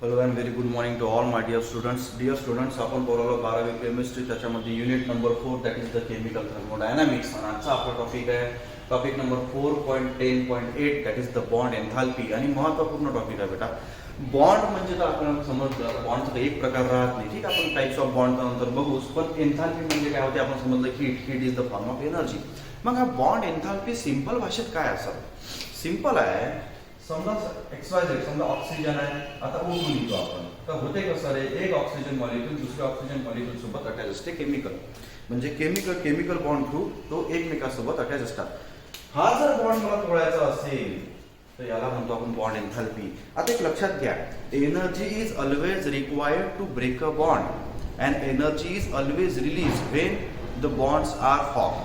Hello and very good morning to all my dear students. Dear students, आपण बोललो 12वी chemistry, त्याच्यामध्ये unit number 4 that is the chemical thermodynamics. आणि आजचा आपला टॉपिक आहे topic number 4.10.8 that is the bond enthalpy. आणि महत्त्वपूर्ण टॉपिक आहे बेटा. बॉन्ड म्हणजे तर आपल्याला समजलं बॉन्डचा एक प्रकार राहत नाही, ठीक आहे. आपण टाइप्स ऑफ बॉन्ड नंतर बघूच, पण एन्थाल्पी म्हणजे काय होते आपण समजलं heat is the form of energy. मग हा बॉन्ड एन्थाल्पी सिंपल भाषेत काय असेल? सिंपल आहे. समजा XYZ, समजा ऑक्सिजन आहे, आता O2 लिहितो आपण, तर होते कसं रे, एक ऑक्सिजन मॉलिक्यूल दुसऱ्या ऑक्सिजन मॉलिक्यूल सोबत अटॅच असते. केमिकल म्हणजे केमिकल बॉन्ड थ्रू तो एकमेकांसोबत अटॅच असतात. हा जर बॉन्ड मला तोडायचा असेल तर याला म्हणतो आपण बॉन्ड एन्थाल्पी. आता एक लक्षात घ्या, energy is always required to break a bond and energy is always release when the bonds are form.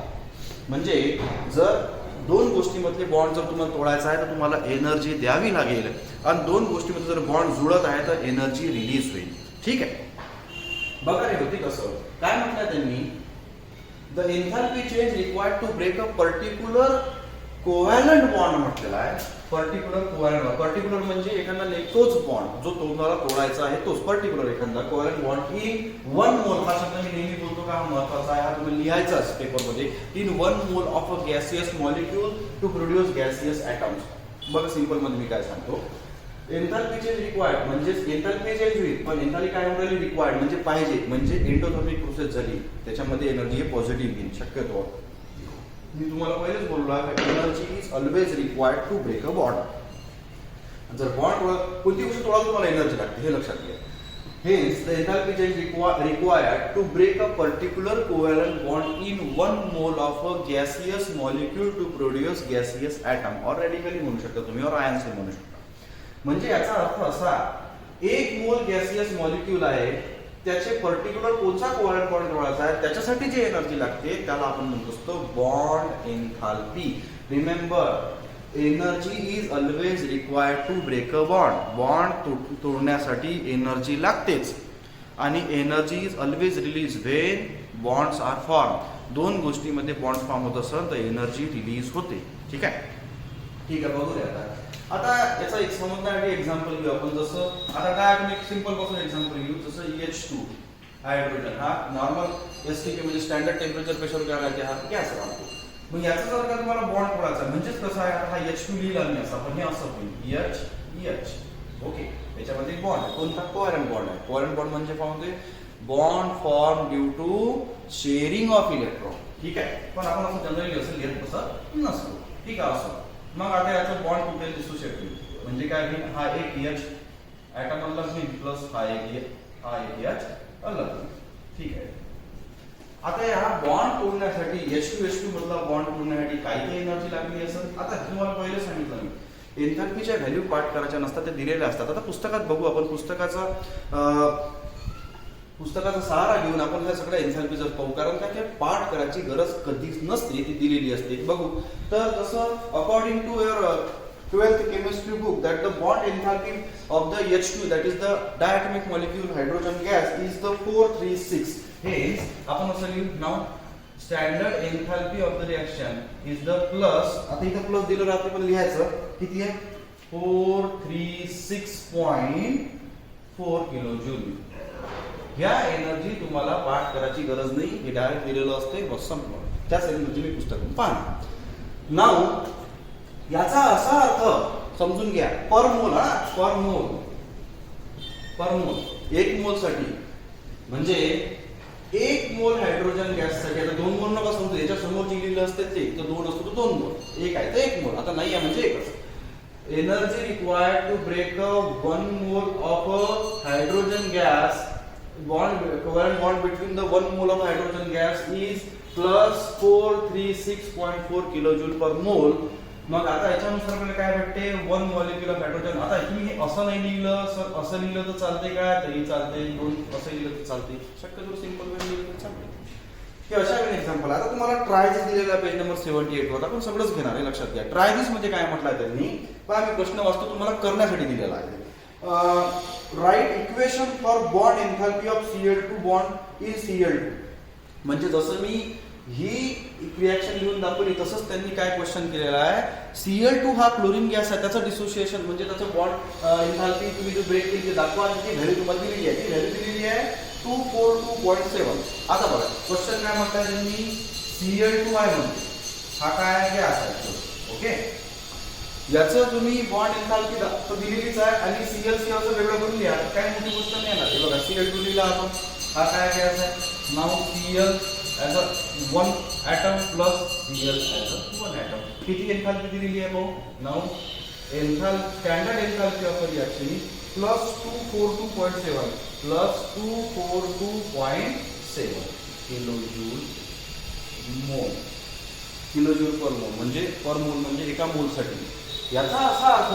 म्हणजे जर दोन गोष्टीमधले बॉन्ड जर तुम्हाला तोडायचा आहे तर तुम्हाला एनर्जी द्यावी लागेल, आणि दोन गोष्टीमध्ये जर बॉन्ड जुळत आहे तर एनर्जी रिलीज होईल. ठीक आहे. बघा रे, होते कसं काय म्हटलं त्यांनी, the enthalpy change required to break a particular covalent bond म्हटलेला आहे. पर्टिक्युलर म्हणजे एखादा तोच बॉन्ड जो तुम्हाला तोडायचा आहे तोच पर्टिक्युलर एखादा कोव्हॅलंट बॉन्ड इन 1 मोल. हा शब्द मी नेहमी बोलतो का, हा महत्वाचा आहे, हा तुम्ही लिहायचाच पेपरमध्ये. In 1 mole of a gaseous molecule to produce gaseous atoms. बघा सिंपल मध्ये मी काय सांगतो, एन्थाल्पी चेंज रिक्वायर्ड म्हणजे एन्थाल्पी चेंज होईल, पण एन्थाल्पी काय होईल, रिक्वायर्ड म्हणजे पाहिजे, म्हणजे एंडोथर्मिक प्रोसेस झाली, त्याच्यामध्ये एनर्जी पॉझिटिव्ह येईल शक्यतो. मी तुम्हाला पहिलेच बोललो आहे, energy is always required to break a bond. जर बॉन्ड कोणती गोष्ट तोडा तुम्हाला एनर्जी लागते, हे लक्षात घ्या. Hence the enthalpy change required to break a particular covalent bond in 1 mole of a gaseous molecule to produce gaseous atom. Or radically म्हणू शकता तुम्ही, और आयन्स म्हणू शकता. म्हणजे याचा अर्थ असा, 1 मोल गॅसियस मॉलिक्यूल आहे, त्याचे पर्टिक्युलर कोणता कोव्हॅलंट बॉन्ड तोडायचा आहे त्याच्यासाठी जे एनर्जी लागते त्याला आपण म्हणतो असतो bond enthalpy. Remember, energy is always required to break a bond. Bond तोडण्यासाठी एनर्जी लागतेच, आणि energy is always release when bonds are form. दोन गोष्टीमध्ये बॉन्ड फॉर्म होत असेल तर एनर्जी रिलीज होते. ठीक आहे. ठीक आहे, बघूया आता याचा एक समजण्यासाठी एक्झाम्पल घेऊ आपण. जसं आता काय आपण एक सिंपल पासून एक्झाम्पल घेऊ, जसं H2 हायड्रोजन, हा नॉर्मल STK म्हणजे स्टँडर्ड टेम्परेचर प्रेशर काय राहते, हा गॅस राहतो. मग याचा जर का तुम्हाला बॉन्ड तोडायचा म्हणजेच कसं आहे, हा H2 लिहिला मी असा, पण हे असं होईल H. ओके, याच्यामध्ये बॉन्ड आहे, कोणता कोव्हॅलंट बॉन्ड आहे. कोव्हॅलंट बॉन्ड म्हणजे काय होते, bond form due to sharing of electron. ठीक आहे, पण आपण असं जनरली असं लिहित कसं नसतो. ठीक आहे, असं. मग आता याचं बॉन्ड कुठे दिसू शकते, म्हणजे काय होईल, हा एक H ॲटम अलग होईल, प्लस हा एक H अलग. ठीक आहे. आता या बॉन्ड तोडण्यासाठी H2 मधला बॉन्ड तोडण्यासाठी काही एनर्जी लागली असेल. आता तुम्हाला पहिले सांगितलं मी, एन्थाल्पीच्या व्हॅल्यू पाठ करायच्या नसतात, ते दिलेले असतात. आता पुस्तकात बघू आपण, पुस्तकाचा सहारा घेऊन आपण ह्या सगळ्या एन्थाल्पीचं पाहू, कारण काय पाठ करायची गरज कधीच नसते, ती दिलेली असते. बघू तर जसं according to your 12th chemistry book that the bond enthalpy of the H2 that is the diatomic molecule hydrogen gas is the 436. Hence आपण असं लिहू, नाव standard enthalpy of the reaction is the plus, आता इथं plus दिलं राहते पण लिहायचं किती आहे, 436.4 किलोजूल. ह्या एनर्जी तुम्हाला पाठ करायची गरज नाही, हे डायरेक्ट दिलेलं असते, बस संपलं. त्याच एनर्जी मी पुस्तकातून पाहा. नाव याचा असा अर्थ समजून घ्या, पर मोल, एक मोल साठी म्हणजे 1 मोल हायड्रोजन गॅससाठी. आता 2 मोल नका समजू, याच्या समोर जे लिहिलं असते ते तर 2 असतो तर 2 मोल, एक आहे तर 1 मोल. आता नाही आहे म्हणजे एकच. Energy required to break a 1 mole of a hydrogen gas, covalent bond between the 1 mole of hydrogen gas is plus 436.4 kilojoule per mole. मग आता याच्यानुसार आपल्याला काय भेटते, 1 मॉलिक्यूल ऑफ हायड्रोजन. आता तुम्ही हे असं नाही लिहिलं, सर असं लिहिलं तर चालते काय, तरी चालते. 2 असं लिहिलं तर चालते, शक्यतो सिंपल वे लिहिलं तर चालते. हे अशा वेळी एक्झाम्पल. आता तुम्हाला ट्रायजिस दिलेला पेज नंबर 78 वर आपण सगळंच घेणार आहे, लक्षात घ्या. ट्रायजिस म्हणजे काय म्हटलं त्यांनी, पण मी प्रश्न वाचतो, तुम्हाला करण्यासाठी दिलेला आहे. Right equation for bond enthalpy of Cl2 bond in Cl2. म्हणजे जसं मी ही रिॲक्शन लिहून दाखवली. तसंच त्यांनी काय क्वेश्चन केलेला आहे, Cl2 हा क्लोरीन गॅस आहे, त्याचं डिसोसिएशन म्हणजे त्याचं बॉन्ड एन्थाल्पी तुम्ही जो ब्रेक केली ते दाखवा आणि ती व्हॅल्यू तुम्हाला दिलेली आहे. ती व्हॅल्यू दिलेली आहे 242.7. आता बघा क्वेश्चन काय म्हणतात त्यांनी, Cl2 आहे म्हणते, हा काय गॅस आहे. ओके, याचं तुम्ही बॉन्ड एन्थाल्पी तर दिलेलीच आहे आणि ClCl वेगळं करून लिहा, काय मोठी गोष्ट नाही येणार. हे बघा Cl2 लिहिला आपण, हा काय गॅस आहे. नाव Cl as a 1 atom plus Cl as a 1 atom. किती एन्थाल्पी दिलेली आहे भाऊ. नाव standard enthalpy of reaction plus 242.7 plus 242.7 kilojoule mole. Kilojoule per mole म्हणजे पर मोल म्हणजे एका मोलसाठी. याचा असा अर्थ,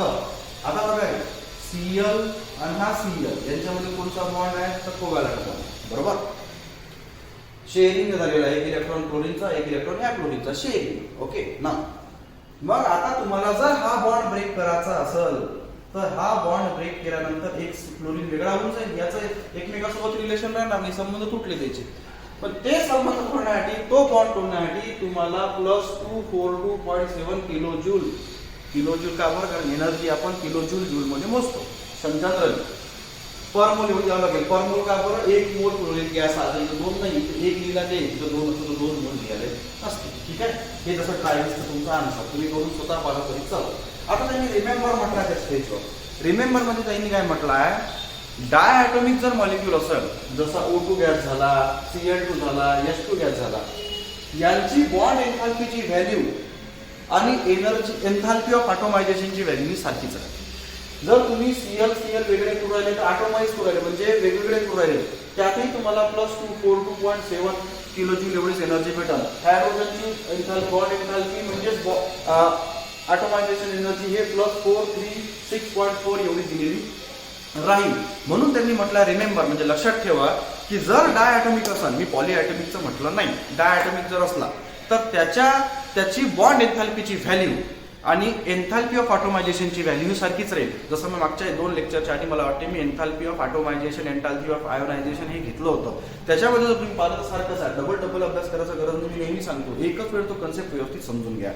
आता बघा Cl आणि हा Cl यांच्यामध्ये कोणता बॉन्ड आहे तर कोव्हॅलंट बॉन्ड, बरोबर. शेअरिंग झालेला आहे, एक इलेक्ट्रॉन क्लोरीनचा एक इलेक्ट्रॉन या क्लोरीनचा शेअरिंग. ओके ना. मग आता तुम्हाला जर हा बॉन्ड ब्रेक करायचा असेल तर हा बॉन्ड ब्रेक केल्यानंतर एक क्लोरीन वेगळा होऊन जाईल, याचं एकमेकांसोबत रिलेशन राहणार नाही, संबंध तुटले द्यायचे. पण ते संबंध तोडण्यासाठी, तो बॉन्ड तोडण्यासाठी तुम्हाला प्लस 242.7 किलोजूल. किलोजूल का बरं, कारण एनर्जी आपण किलोजूल जूल मध्ये मोजतो. जनरली पर मोल एवढं द्यावं लागेल. पर मोल का बरं, एक मोल क्लोरीन गॅस आहे, इथं 2 नाही, एक लिहिला ते, इथं 2 असतो 2 मोल लिहायला असते. ठीक आहे, हे जसं ट्रायल्सचं तुमचा आन्सर तुम्ही करून स्वतः पारंपरिक चालू. आता त्यांनी रिमेंबर म्हटलं आहे त्या स्टेजवर. रिमेंबर मध्ये त्यांनी काय म्हटलं आहे, डायॲटॉमिक जर मॉलिक्यूल असेल, जसा O2 गॅस झाला, Cl2 झाला, H2 गॅस झाला, यांची बॉन्ड एन्थाल्पीची व्हॅल्यू आणि एनर्जी एन्थाल्पी ऑफ ॲटोमायझेशनची व्हॅल्यू सारखीच आहे. जर तुम्ही Cl वेगळे करू राहिले तर ॲटोमाइज करू राहिले म्हणजे वेगवेगळे करू राहिले, त्यातही तुम्हाला प्लस 242.7 किलोजूल एवढीच एनर्जी भेटेल. हायड्रोजनची एन्थाल्पी बॉन्ड एन्थाल्पी म्हणजे ॲटोमायझेशन एनर्जी हे प्लस 436.4 एवढी दिलेली राहील. म्हणून त्यांनी म्हटलं रिमेंबर म्हणजे लक्षात ठेवा की जर डायॲटॉमिक असेल, मी पॉलीॲटॉमिकचं म्हटलं नाही, डायॲटॉमिक जर असला तर त्याची बॉन्ड एन्थाल्पीची व्हॅल्यू आणि एन्थाल्पी ऑफ ऑटोमायझेशनची व्हॅल्यू सारखीच राहील. जसं मी मागच्या 2 लेक्चरच्या आधी मला वाटते मी enthalpy of atomisation, enthalpy of ionisation हे घेतलं होतं. त्याच्यामध्ये जर तुम्ही पाहिलं तर सारखंच आहे, डबल अभ्यास करायचा गरज नाही. मी नेहमी सांगतो एकच वेळ तो कन्सेप्ट व्यवस्थित समजून घ्या.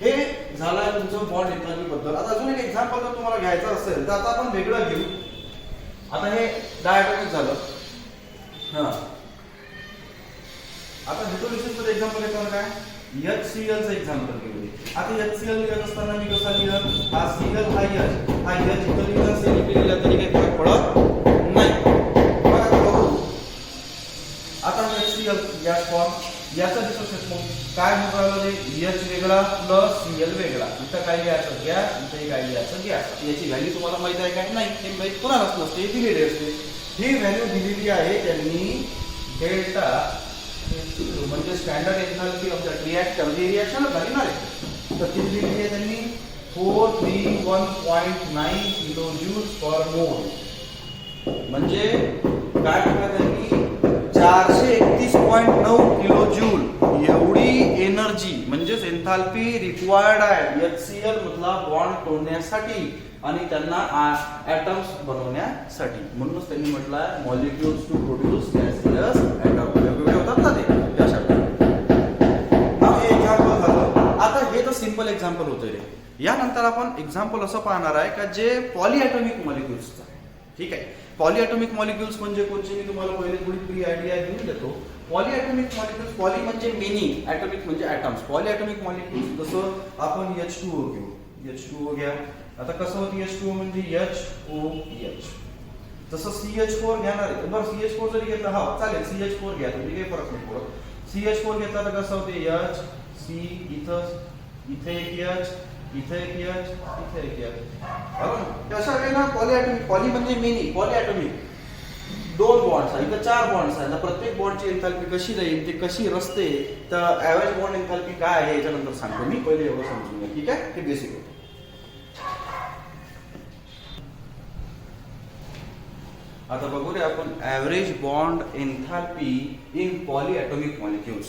हे झालं आहे तुमचं बॉन्ड एन्थाल्पी बद्दल. आता अजून एक एक्झाम्पल जर तुम्हाला घ्यायचं असेल तर आता आपण वेगळं घेऊ. आता हे डायॲटॉमिक झालं. हां, आता हायड्रोलिसिसचं एक्झाम्पल येतं काय, HClचं एक्झाम्पल घेऊ. आता HCl लिहित असताना मी कसा लिहिलं, हा Cl हा H इथं लिहिलं, सेल लिहिला तरी काही फरक पडत नाही. आता HCl गॅस फॉर्म, याचा डिसोसिएशन काय होऊन राहिलं, H वेगळा प्लस Cl वेगळा. इथं काय लिहायचं गॅस, इथं काय लिहायचं गॅस. याची व्हॅल्यू तुम्हाला माहित आहे काय, नाही हे माहित कोणालाच नसते, दिलेली असते. ही व्हॅल्यू दिलेली आहे त्यांनी डेल्टा म्हणजे standard enthalpy of the reactor. He reaction झाली ना रे, तर ती दिलेली आहे त्यांनी 431.9 किलोजूल पर मोल. म्हणजे काय म्हटलं त्यांनी 431.9 किलोजूल एवढी एनर्जी म्हणजेच एन्थाल्पी रिक्वायर्ड आहे HCl मधला बॉन्ड तोडण्यासाठी आणि त्यांना ॲटम्स बनवण्यासाठी. म्हणूनच त्यांनी म्हटलं आहे molecules to produce gaseous atom. वेगवेगळे होतात ना ते त्यासाठी. हे एक्झाम्पल झालं. आता हे तर सिंपल एक्झाम्पल होतं रे. यानंतर आपण एक्झाम्पल असं पाहणार आहे का जे पॉलीॲटॉमिक मॉलिक्युल्सचं. ठीक आहे, पॉलीॲटॉमिक मॉलिक्युल्स म्हणजे कोणते मी तुम्हाला पहिले थोडी फ्री आयडिया घेऊन देतो. पॉलीॲटॉमिक मॉलिक्युल्स, पॉली म्हणजे मेनी, ॲटॉमिक म्हणजे ॲटम्स. पॉलीॲटॉमिक मॉलिक्युल्स जसं आपण H2O घेऊ, H2O घ्या. आता कसं होतं H2O म्हणजे HOH. जसं CH4 घेणार आहे, बरं CH4 जरी घेतला हा चालेल, CH4 घ्या तुम्ही, काही फरक नाही पडत. CH4 घेतला तर कसं होते H C, इथे एक H, इथे एक H, इथे एक H. बरोबर, अशा वेळेला पॉलीॲटॉमिक, पॉली म्हणजे मेनी, पॉलीॲटॉमिक 2 बॉन्ड्स आहे, इथं 4 बॉन्ड्स आहेत. प्रत्येक बॉन्डची एन्थाल्पी कशी राहील, ते कशी रचते, तर ॲव्हरेज बॉन्ड एन्थाल्पी काय आहे याच्यानंतर सांगतो मी. पहिले एवढं समजून घ्या. ठीक आहे, हे बेसिक होतं. आता बघूया आपण average bond enthalpy in polyatomic molecules.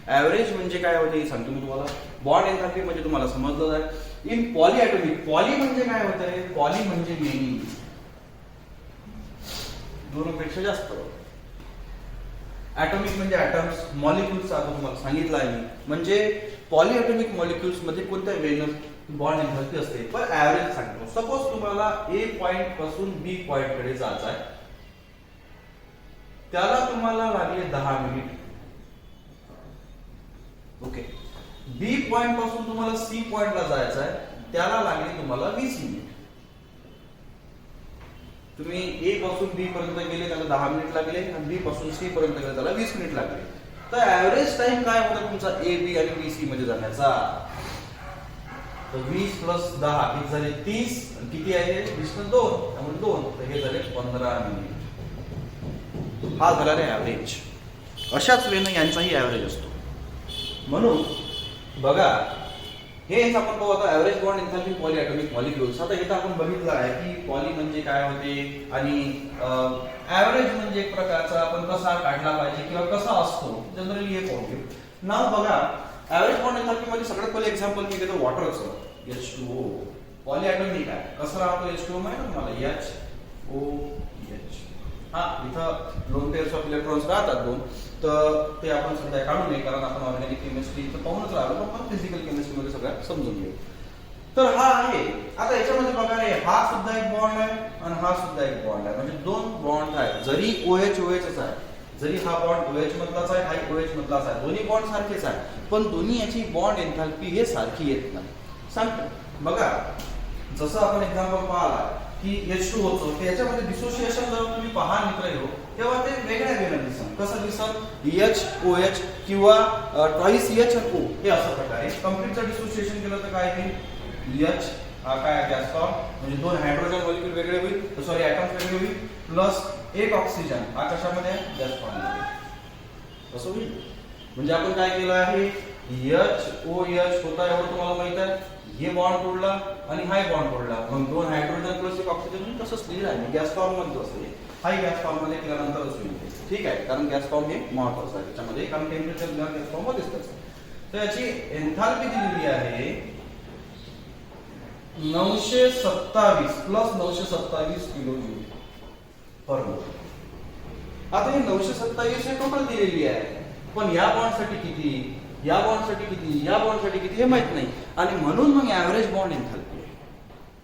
Average म्हणजे काय होते हे सांगतो मी तुम्हाला. बॉन्ड एन्थाल्पी म्हणजे तुम्हाला समजलं आहे. इन पॉलीॲटॉमिक, पॉली म्हणजे काय होत आहे, पॉली म्हणजे मेनी, 2 पेक्षा जास्त. ॲटॉमिक म्हणजे ॲटम्स, मॉलिक्युल्स आता तुम्हाला सांगितलं आहे मी. म्हणजे पॉलीॲटॉमिक मॉलिक्युल्स मध्ये कोणत्या वेळेनं बॉन्ड एन्थॅल्पी असते. पण ॲव्हरेज सांगतो. सपोज तुम्हाला ए पॉइंट पासून बी पॉइंट कडे जायचं आहे, त्याला तुम्हाला लागले 10 मिनिट. ओके. बी पॉइंट पासून तुम्हाला सी पॉइंटला जायचं आहे, त्याला लागले तुम्हाला 20 मिनिट. तुम्ही ए पासून बी पर्यंत गेले त्याला 10 मिनिट लागले आणि बी पासून सी पर्यंत गेले त्याला 20 मिनिट लागले. तर ऍव्हरेज टाइम काय होता तुमचा ए बी आणि बी सी मध्ये जाण्याचा? तर 20 प्लस 10 किती झाले? 30. किती आहे? 20 प्लस 2 त्यामुळे 2, तर हे झाले 15 मिनिट. हा झाला रे ऍव्हरेज. अशाच वेळेनं यांचाही ऍव्हरेज असतो. म्हणून बघा, हे आपण पाहू आता ऍव्हरेज बॉन्ड एन्थॅल्पी पॉलीॲटॉमिक मॉलिक्युल्स. आता इथं आपण बघितलं आहे की पॉली म्हणजे काय होते आणि ऍव्हरेज म्हणजे एक प्रकारचा आपण कसा काढला पाहिजे किंवा कसा असतो जनरली हे पाहू. नाव बघा, ऍव्हरेज बॉन्ड एन्थॅल्पी मध्ये सगळ्यात पहिले एक्झाम्पल मी घेतो वॉटरचं. H2O पॉलीॲटॉमिक आहे. कसं राहतो H2O माहिती आहे तुम्हाला? HOH. हा, इथं लोन पेअर्स ऑफ इलेक्ट्रॉन्स राहतात 2. तर ते आपण सध्या काढू नये, कारण आपण ऑर्गॅनिक केमिस्ट्री तर पाहूनच राहिलो, पण आपण फिजिकल केमिस्ट्रीमध्ये सगळ्यात समजून घेऊ. तर हा आहे. आता याच्यामध्ये बघा, हा सुद्धा एक बॉन्ड आहे आणि हा सुद्धा एक बॉन्ड आहे. म्हणजे 2 बॉन्ड आहेत. जरी OH OHच आहे, जरी हा बॉन्ड OH मधलाच आहे, हा OH मधलाच आहे, दोन्ही बॉन्ड सारखेच आहे, पण दोन्ही याची बॉन्ड एन्थॅल्पी हे सारखी येत नाही. सांगतो बघा, जसं आपण एक्झाम्पल पाहिला की H2O होतं, त्याच्यामध्ये डिसोसिएशन जर तुम्ही पहा मित्र तेव्हा ते वेगळ्या वेगळ्या दिसन. कसं दिसन? HOH किंवा ट्वाइस H आणि O हे अशा प्रकारे. कम्प्लीटचं डिसोसिएशन केलं तर काय होईल? H हा काय गॅस फॉर्म, म्हणजे 2 हायड्रोजन मॉलिक्यूल वेगळे होईल, सॉरी ॲटम्स वेगळे होईल, प्लस 1 ऑक्सिजन हा कशामध्ये आहे? गॅस फॉर्म मध्ये. असं होईल. म्हणजे आपण काय केलं आहे? HOH होता एवढं तुम्हाला माहित आहे. हे बॉन्ड तोडला आणि हा बॉन्ड तोडला, मग 2 हायड्रोजन प्लस 1 ऑक्सिजन तसंच लिहिलं आहे. गॅस फॉर्म मध्ये असते. हा गॅस फॉर्म मध्ये केल्यानंतरच होईल. ठीक आहे, कारण गॅस फॉर्म हे महत्वाचं आहे त्याच्यामध्ये, कारण टेम्परेचर गॅस फॉर्म मध्येच असतं. तर याची एन्थॅल्पी दिलेली आहे 927 प्लस 927 किलो जूल पर मोल. आता हे 927 हे टोटल दिलेली आहे, पण या बॉन्ड साठी किती, या बॉन्ड साठी किती, या बॉन्ड साठी किती हे माहित नाही. आणि म्हणून मग ऍव्हरेज बॉन्ड एन्थॅल्पी आहे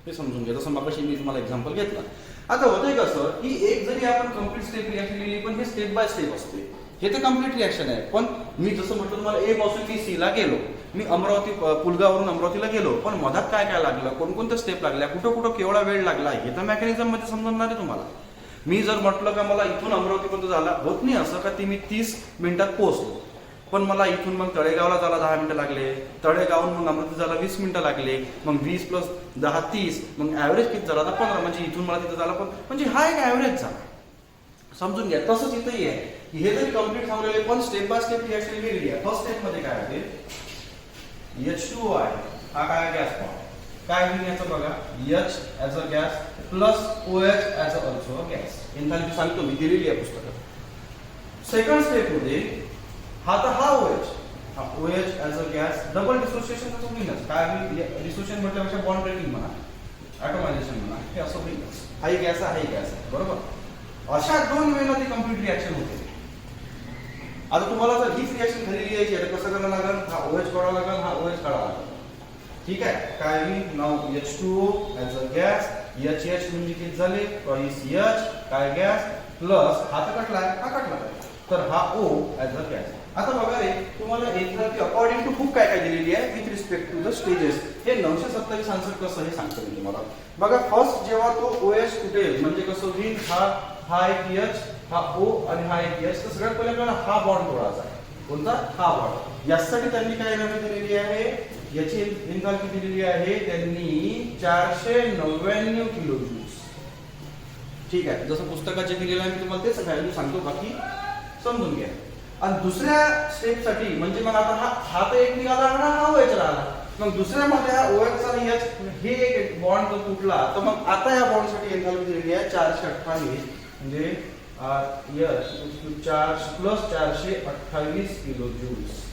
हे समजून घ्या. जसं मगाशी मी तुम्हाला एक्झाम्पल घेतलं. आता होतंय कसं की एक जरी आपण कंप्लीट स्टेप रिॲक्शन लिहिली, पण हे स्टेप बाय स्टेप असते. हे तर कंप्लीट रिॲक्शन आहे, पण मी जसं म्हटलं तुम्हाला ए पासून मी सी ला गेलो, मी अमरावती पुलगावरून अमरावतीला गेलो, पण मधात काय काय लागलं, कोणकोणत्या स्टेप लागल्या, कुठं कुठं केवढा वेळ लागला, हे तर मेकॅनिझम मध्ये समजणार आहे तुम्हाला. मी जर म्हटलं का मला इथून अमरावतीपर्यंत झाला, होत नाही असं का ती मी 30 मिनिटात पोहोचलो, पण मला इथून मग तळेगावला जायला 10 मिनिटं लागले, तळेगावून मग अमरावती जायला 20 मिनिटं लागले, मग 20 प्लस 10 30, मग ऍव्हरेज किती झाला? 15. म्हणजे इथून मला तिथं झाला, पण म्हणजे हा एक ऍव्हरेज झाला. समजून घ्या. तसंच इथंही आहे की हे जरी कम्प्लीट सांगलेले, पण स्टेप बाय स्टेप रिॲक्शन वेगळी आहे. फर्स्ट स्टेप मध्ये काय होते? H2O आहे, हा काय गॅस फॉर्म, काय होईल याचं बघा, H as a gas plus OH as a also gas. एन्थॅल्पी सांगतो मी, दिलेली आहे पुस्तकात. सेकंड स्टेप मध्ये हा तर हा OH, हा OH as a gas double dissociation कसं होईलच. काय होईल? डिसोसिएशन म्हटल्यापेक्षा बॉन्ड ब्रेकिंग म्हणा, ॲटोमायझेशन म्हणा, हे असं होईलच. हाही गॅस आहे, हाही गॅस आहे, बरोबर. अशा 2 वेळेला ती कंप्लीट रिॲक्शन होते. आता तुम्हाला जर हीच रिॲक्शन घरी लिहायची आहे तर कसं करावं लागेल? हा OH काढावा लागेल, हा OH काढावा लागेल. ठीक आहे. काय होईल? नाव H2O as a gas, HH म्हणजे किती झाले? ट्वाइस H काय गॅस प्लस हा तर कटलाय, हा कटला, तर हा O ऍज अ गॅस. आता बघा रे, तुम्हाला एन्थॅल्पी अकॉर्डिंग टू बुक काय काय दिलेली आहे with respect to the stages. हे 927 आन्सर कसं हे सांगतो मी तुम्हाला. बघा, फर्स्ट जेव्हा तो OH तुटेल म्हणजे कसं होईल? हा एक H, हा O आणि हा एक H. तर सगळ्यात पहिले आपल्याला हा बॉन्ड तोडायचा आहे. कोणता? हा बॉन्ड. यासाठी त्यांनी काय एनर्जी दिलेली आहे? याची एन्थॅल्पी दिलेली आहे त्यांनी 499 किलो जूल्स. ठीक आहे, जसं पुस्तकाचे दिलेलं आहे मी तुम्हाला तेच व्हॅल्यू सांगतो, बाकी समजून घ्या. आणि दुसऱ्या स्टेप साठी म्हणजे मग आता हा तर एक निघाला आणि हा OH राहिला, मग दुसऱ्यामध्ये हा OH आणि H हे एक बॉन्ड जर तुटला, तर मग आता या बॉन्ड साठी एन्थॅल्पी दिलेली आहे 428, म्हणजे H 4 प्लस 428 किलो जूल्स.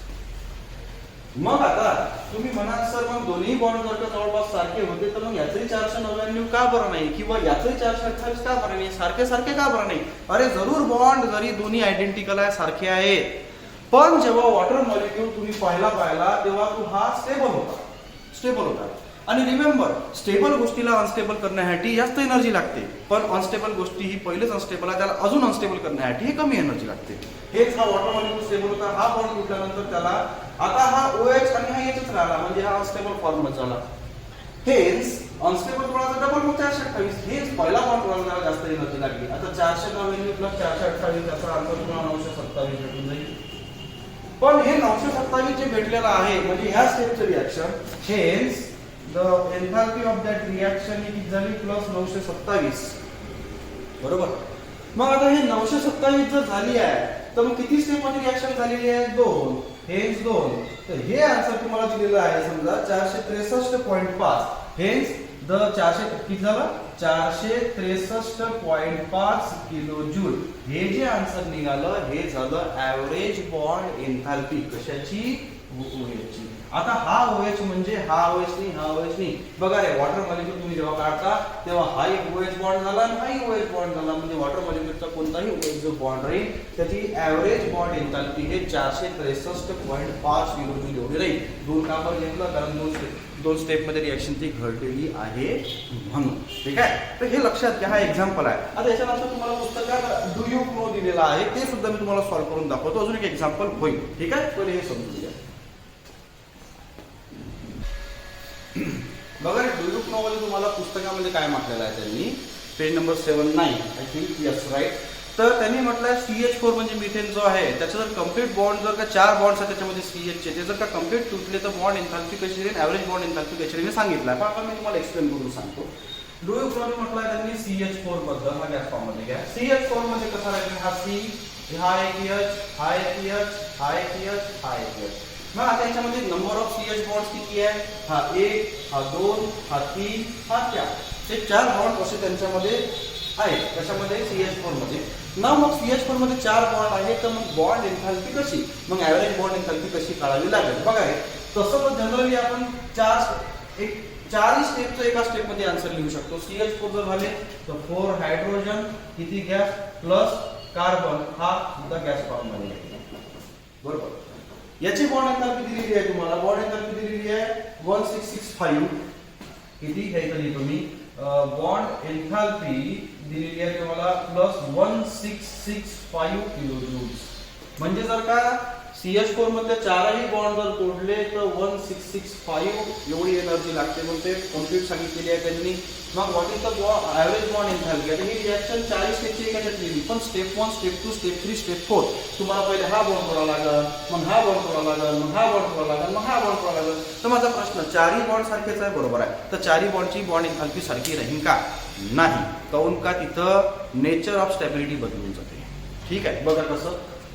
मग आता तुम्ही म्हणाल सर मग दोन्ही बॉन्ड जर का जवळपास सारखे होते तर मग याचंही 499 का बरं नाही किंवा याचंही 428 का बरं नाही, सारखे सारखे का बरं नाही? अरे जरूर बॉन्ड जरी दोन्ही आयडेंटिकल आहे, सारखे आहेत, पण जेव्हा वॉटर मॉलिक्यूल तुम्ही पाहिला तेव्हा तो हा स्टेबल होता. आणि रिमेंबर, स्टेबल गोष्टीला अनस्टेबल करण्यासाठी जास्त एनर्जी लागते, पण अनस्टेबल गोष्टी ही पहिलेच अनस्टेबल आहे, त्याला अजून अनस्टेबल करण्यासाठी ही कमी एनर्जी लागते. हेच हा वॉटर मॉलिक्यूल स्टेबल होता, हा बॉन्ड तुटल्यानंतर त्याला आता हा OH आणि हा Hच राहिला, म्हणजे हा अनस्टेबल फॉर्म झाला. हेच अनस्टेबल कोणाचा डबल मग 428. हेच पहिला बॉन्ड कोणाला जास्त एनर्जी लागली. आता 499 प्लस 428 त्याचा अंतर तुम्हाला 927 भेटून जाईल. पण हे 927 जे भेटलेलं आहे म्हणजे ह्या स्टेपचं रिएक्शन, हेच the enthalpy of that reaction ही किती झाली प्लस 927. बरोबर. मग आता हे 927 जर झाली आहे तर मग किती स्टेप मध्ये रिएक्शन झालेली आहे? 2. हेच 2. तर हे आन्सर तुम्हाला दिलेलं आहे समजा 463.5. हेच द 400 किती झालं? 463.5 किलो जूल. हे जे आन्सर निघालं हे झालं ऍव्हरेज बॉन्ड एन्थाल्पी. कशाची? OH ची. आता हा OH म्हणजे हा OH नाही. बघा रे, वॉटर मॉलिक्यूल तुम्ही जेव्हा काढता तेव्हा हा एक OH बॉन्ड झाला आणि हा OH बॉन्ड झाला, म्हणजे वॉटर मॉलिक्यूलचा कोणताही OH जो बॉन्ड राहील त्याची ऍव्हरेज बॉन्ड एन्थाल्पी हे 463.5 किलो जूल एवढी राहील. 2 का बरं घेतलं? कारण दोन स्टेप मध्ये रिएक्शन ती घडलेली आहे म्हणून. ठीक आहे, तर हे लक्षात घ्या. हा एक्झाम्पल आहे. आता याच्यानंतर तुम्हाला पुस्तकात डू यू नो दिलेला आहे, ते सुद्धा मी तुम्हाला सॉल्व्ह करून दाखवतो. अजून एक एक्झाम्पल होईल. ठीक आहे, पहिले हे समजून घ्या. बघा रे, डू यू नो मध्ये तुम्हाला पुस्तकामध्ये काय म्हटलेलं आहे त्यांनी, page number 79 I think, yes right. तर त्यांनी म्हटलंय CH4 म्हणजे मिथेन जो आहे त्याचं जर कम्प्लीट बॉन्ड जर का 4 बॉन्ड्स आहेत त्याच्यामध्ये CH चे, ते जर का कम्प्लीट तुटले तर बॉन्ड एन्थाल्पी कशी राहील, ऍव्हरेज बॉन्ड एन्थाल्पी कशी राहील सांगितलं. पण मी तुम्हाला एक्सप्लेन करून सांगतो. डू यू नो म्हटलंय त्यांनी CH4 बद्दल. हा गॅस फॉर्म मध्ये घ्या. CH4 म्हणजे कसा राहील? हा C, हा एक H, हा एक H, हा एक H, हा एक H. मग आता याच्यामध्ये नंबर ऑफ CH बॉन्ड्स किती आहे? हा 1, हा 2, हा 3, हा 4. हे 4 बॉन्ड असे त्यांच्यामध्ये आहेत. त्याच्यामध्ये CH4 मध्ये ना, मग CH4 मध्ये 4 बॉन्ड आहे, तर मग बॉन्ड एन्थाल्पी कशी, मग ऍव्हरेज बॉन्ड एन्थाल्पी कशी काढावी लागेल? बघा रे, तसं मग जनरली आपण 4 स्टेपचं एका स्टेप मध्ये आन्सर लिहू शकतो. CH4 जर झाले तर 4 हायड्रोजन, किती गॅस प्लस कार्बन, हा सुद्धा गॅस फॉर्म मध्ये. बरोबर. याची बॉन्ड एन्थाल्पी दिलेली आहे तुम्हाला. बॉन्ड एन्थाल्पी दिलेली आहे 1665. किती घ्यायचं लिहितो मी? बॉन्ड एन्थाल्पी दिलेली आहे तुम्हाला प्लस 1665 किलो जूल्स. म्हणजे जर का CH4 मध्ये 4ही बॉन्ड जर तोडले तर 1665 एवढी एनर्जी लागते. मग ते कम्प्लीट सांगितलेली आहे त्यांनी. मग what is the average bond enthalpy? आता ही रिएक्शन 4 स्टेपची एकाच्यात लिहिली, पण स्टेप 1, स्टेप 2, स्टेप 3, स्टेप 4 तुम्हाला पहिले हा बॉन्ड तोडावा लागेल, मग हा बॉन्ड तोडावा लागेल, मग हा बॉन्ड तोडावा लागेल, मग हा बॉन्ड तोडावा लागेल. तर माझा प्रश्न, 4ही बॉन्ड सारखेच आहे, बरोबर आहे, तर 4ही बॉन्डची बॉन्ड एन्थाल्पी सारखी राहील का? नाही. काऊन का? तिथं नेचर ऑफ स्टॅबिलिटी बदलून जाते. ठीक आहे, बघा कसं.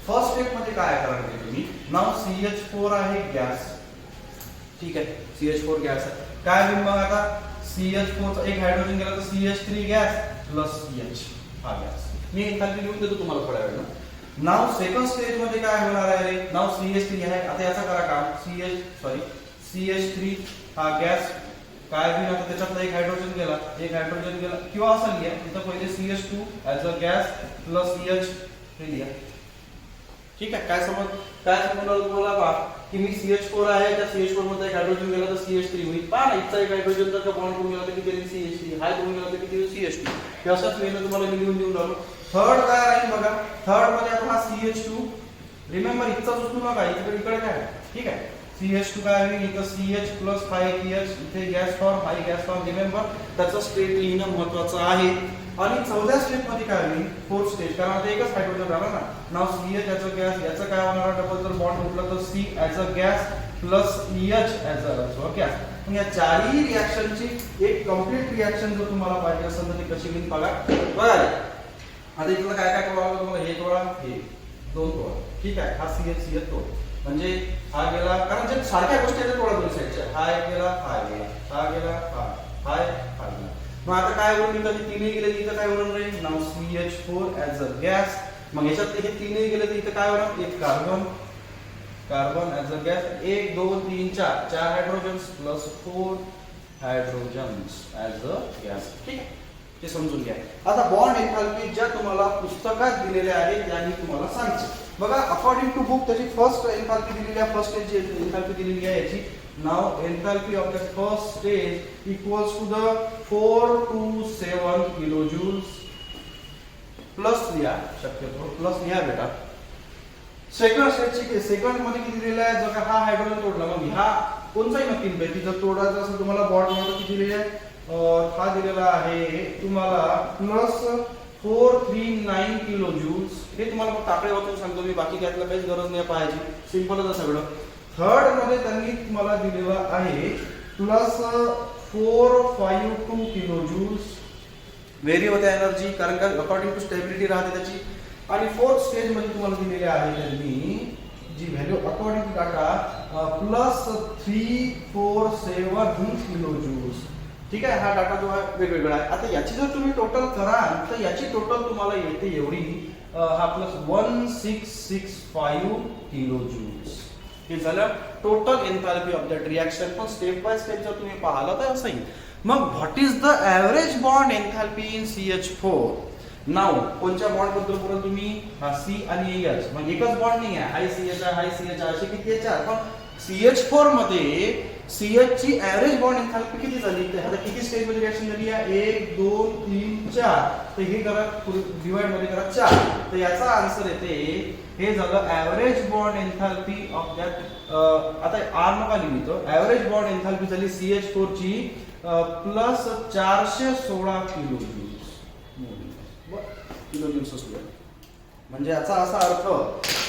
फर्स्ट स्टेप मध्ये काय करायचं तुम्ही? नाव CH4 आहे गॅस. ठीक आहे, CH4 गॅस आहे. काय होईल मग आता? CH4 चा एक हायड्रोजन गेला तर CH3 गॅस प्लस CH हा गॅस. मी एन्थाल्पी लिहून देतो तुम्हाला थोड्या वेळानं. नाव सेकंड स्टेज मध्ये काय होणार आहे रे? नाव CH3 आहे. आता याचा करा काम. CH3 हा गॅस काय होईल? आता त्याच्यातला एक हायड्रोजन गेला किंवा असं लिहा, तिथं पहिले CH2 as a gas plus CH हे लिहा. ठीक आहे, काय समजलं तुम्हाला? पहा की मी CH4 आहे, त्या CH4 मध्ये एक हायड्रोजन गेला तर CH3 होईल. पहा ना, इथचा एक हायड्रोजन जर का बॉन्ड करून गेला तर किती होईल? CH3. हा करून गेला तर किती होईल? CH2. हे असंच वेळेला तुम्हाला मी लिहून देऊन राहिलो. थर्ड काय राहील बघा? थर्ड मध्ये आता हा CH2, रिमेंबर इथचा चुकू नका, इकडे काय. ठीक आहे, CH2 काय होईल? इथं CH प्लस 5H, इथे गॅस फॉर्म, हा गॅस फॉर्म. रिमेंबर त्याचं स्टेप लिहिणं महत्त्वाचं आहे. आणि 14 स्टेप मध्ये काय होईल? 4th स्टेज, कारण आता एकच हायड्रोजन राहिला ना. नाव CH ऍज अ गॅस, याचं काय होणार? डबल जर बॉन्ड उठला तर C as a gas plus EH as a gas. मग या 4ही रिएक्शनची एक कंप्लीट रिएक्शन जर तुम्हाला पाहिजे असेल तर ती कशी होईल बघा. आता इथलं काय काय तोडावं तुम्हाला? हे तोडा, हे 2 तोडा. ठीक आहे, हा CH तोड, म्हणजे हा गेला, कारण जे सारख्या गोष्टी आहेत तोडा दोन साईडच्या. हा एक गेला, हा गेला, हा गेला, हा गेला. मग आता काय होईल? इथं 3 गेले, इथं काय होणार नाही? नाव CH4 ऍज अ गॅस. मग याच्यात हे 3 गेले तर इथं काय होणार? एक carbon, carbon as a gas 1 2 3 4 4 hydrogens plus 4 hydrogens as a gas. ठीक आहे, ते समजून घ्या. आता बॉन्ड एन्थाल्पी ज्या तुम्हाला पुस्तकात दिलेल्या आहेत त्या मी तुम्हाला सांगते. बघा अकॉर्डिंग टू बुक त्याची फर्स्ट एन्थाल्पी दिलेली आहे, फर्स्ट स्टेज एन्थाल्पी दिलेली आहे याची. नाव enthalpy of the first stage equals to the 4 to 7 kilojoules plus लिहा, शक्यतो प्लस लिहा बेटा. सेकंड स्टेजची सेकंड मध्ये किती दिलेला आहे, जर का हा हायड्रोजन तोडला मग हा कोणताही नक्की पैकी जर तोडायचा असेल तुम्हाला बॉन्ड मध्ये किती दिलेले आहे, हा दिलेला आहे तुम्हाला प्लस 439 kilojoules. हे तुम्हाला फक्त आकडे वाचून सांगतो मी, बाकी त्यातलं काहीच गरज नाही पाहायची, सिंपलच आहे सगळं. थर्ड मध्ये त्यांनी तुम्हाला दिलेला आहे प्लस 452 kilojoules. व्हेरी होते एनर्जी, कारण का अकॉर्डिंग टू स्टेबिलिटी राहते त्याची. आणि फोर्थ स्टेज मध्ये तुम्हाला दिलेले आहे त्यांनी जी value according to data plus 347 kilojoules. ठीक आहे, हा डाटा जो आहे वेगवेगळा आहे. आता याची जर तुम्ही टोटल कराल तर याची टोटल तुम्हाला येते एवढी, हा प्लस 1665 kilojoules. हे झालं total enthalpy of that reaction. पण स्टेप बाय स्टेप जर तुम्ही पाहिलं तर असं येईल. मग what is the average bond enthalpy in CH4? नाव कोणत्या बॉन्ड बद्दल बोला तुम्ही, हा C आणि H. मग एकच बॉन्ड नाही आहे, हाय CH आहे, हाय CH आहे, असे किती आहे, 4. पण CH4 मध्ये CH ची ऍव्हरेज बॉन्ड एन्थाल्पी किती झाली, आता किती स्टेज मध्ये रिएक्शन झाली आहे, 1 2 3 4. तर हे करा डिवाइड मध्ये करा 4. तर याचा आन्सर येते, हे झालं average bond enthalpy of that. आता R नका लिहितो, ऍव्हरेज बॉन्ड एन्थाल्पी झाली CH4 ची प्लस 416 kilojoules असतो. म्हणजे याचा असा अर्थ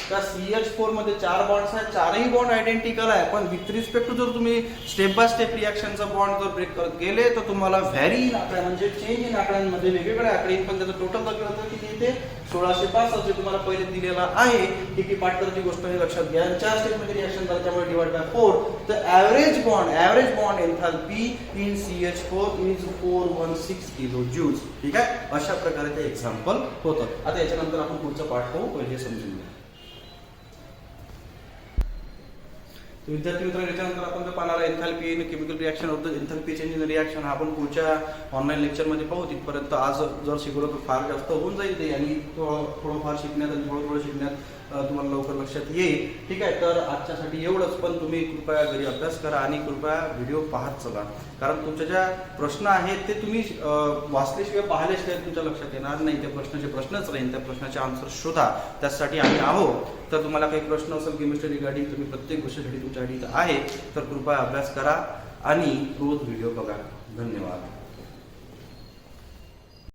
का CH4 मध्ये 4 बॉन्ड्स आहेत, चारही बॉन्ड आयडेंटिकल आहे, पण विथ रिस्पेक्ट टू जर तुम्ही स्टेप बाय स्टेप रिएक्शनचा बॉन्ड जर ब्रेक करत गेले तर तुम्हाला व्हॅरी इन आकडा म्हणजे चेंज इन आकड्यांमध्ये वेगवेगळे आकडे, पण त्याचं टोटल जर केलं तर किती येते, 1605 जे तुम्हाला पहिले दिलेला आहे. किती पाठ करायची गोष्ट हे लक्षात घ्या. 4 स्टेप मध्ये रिएक्शन झालं त्यामुळे डिवाइड बाय 4. तर average bond enthalpy in CH4 is 416 kilojoules. ठीक आहे, अशा प्रकारे ते एक्झाम्पल होतं. आता याच्यानंतर आपण पुढचा पाठ पाहू, पहिले समजून घ्या. विद्यार्थी मित्र, याच्यानंतर आपण जर पाहणार enthalpy in chemical reaction of the enthalpy change in reaction हा आपण पुढच्या ऑनलाईन लेक्चरमध्ये पाहू. तिथपर्यंत आज जर शिकवलं तर फार जास्त होऊन जाईल ते, आणि थोडंफार शिकण्यात आणि थोडं शिकण्यात तुम्हाला लवकर लक्षात येईल. ठीक आहे, तर आजच्यासाठी एवढंच. पण तुम्ही कृपया घरी अभ्यास करा आणि कृपया व्हिडिओ पाहत चला, कारण तुमच्या ज्या प्रश्न आहेत ते तुम्ही वाचल्याशिवाय पाहिल्याशिवाय तुमच्या लक्षात येणार नाही. त्या प्रश्नाचे प्रश्नच राहील, त्या प्रश्नाचे आन्सर शोधा, त्यासाठी आम्ही आहोत. तर तुम्हाला काही प्रश्न असेल केमिस्ट्री रिगार्डिंग, तुम्ही प्रत्येक गोष्टीसाठी तुमच्यासाठी आहे, तर कृपया अभ्यास करा आणि रोज व्हिडिओ बघा. धन्यवाद.